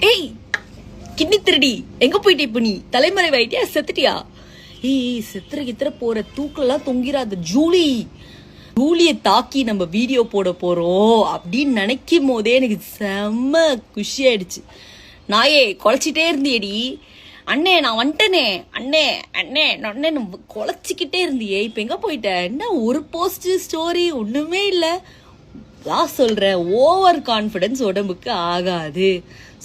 ஏய் கிட்னி திருடி எங்க போயிட்டே இப்ப நீ தலைமறைவாயிட்டியா செத்துட்டியா? ஏய் செத்துற போற தூக்கெல்லாம் தொங்கிராத ஜூலிய தாக்கி நம்ம வீடியோ போட போறோம் அப்படின்னு நினைக்கும் போதே எனக்கு செம்ம குஷி ஆயிடுச்சு. நாயே குலைச்சிட்டே இருந்தியடி. அண்ணே நான் வந்துட்டேனே, அண்ணே அண்ணே அண்ணே குலைச்சிக்கிட்டே இருந்தியே, இப்ப எங்க போயிட்ட? என்ன ஒரு போஸ்ட் ஸ்டோரி ஒண்ணுமே இல்ல. நான் சொல்றேன், ஓவர் கான்பிடன்ஸ் உடம்புக்கு ஆகாது.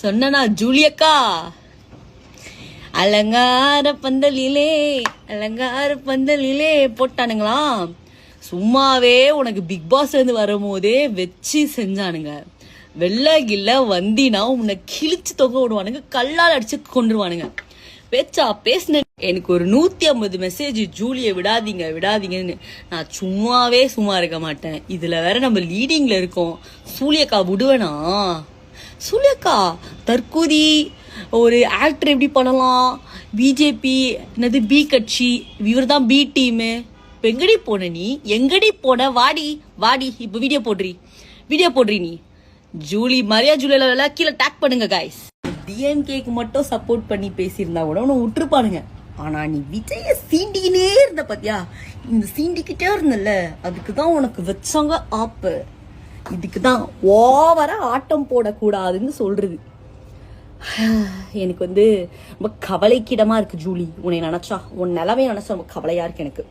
சொன்னா ஜூலியக்கா அலங்கார பந்தலிலே போட்டானுங்களாம். சும்மாவே உனக்கு பிக் பாஸ் இருந்து வரும்போதே வச்சு செஞ்சானுங்க. வெள்ளை கில்ல வந்தினா உன்னை கிழிச்சு தொங்க விடுவானுங்க, கல்லால் அடிச்சு கொண்டுருவானுங்க. பேசின எனக்கு ஒரு 150 மெசேஜ் ஜூலியை விடாதீங்கன்னு. நான் சும்மா இருக்க மாட்டேன். இதுல வேற நம்ம லீடிங்ல இருக்கோம். சூலியக்கா விடுவேனா? சூலியக்கா தற்கூதி ஒரு ஆக்டர் எப்படி பண்ணலாம்? பிஜேபி என்னது பி கட்சி, இவர் தான் பி டீமு. இப்ப எங்கடி போன? வாடி இப்ப வீடியோ போடுறி நீ. ஜூலி மரியா ஜூலியில கீழே டேக் பண்ணுங்க கைஸ். டிஎம்கேக்கு மட்டும் சப்போர்ட் பண்ணி பேசியிருந்தா கூட உன்னை விட்டுருப்பானுங்க. ஆனா நீ விஜய சீண்டிக்கினே இருந்த பாத்தியா? இந்த சீண்டிக்கிட்டே இருந்தல, அதுக்குதான் உனக்கு வச்சாங்க ஆப்பு. இதுக்குதான் ஓவரா ஆட்டம் போடக்கூடாதுன்னு சொல்றது. எனக்கு ரொம்ப கவலைக்கிடமா இருக்கு ஜூலி. உன்னை நினைச்சா, உன் நிலவே நினைச்சா ரொம்ப கவலையா இருக்கு எனக்கு.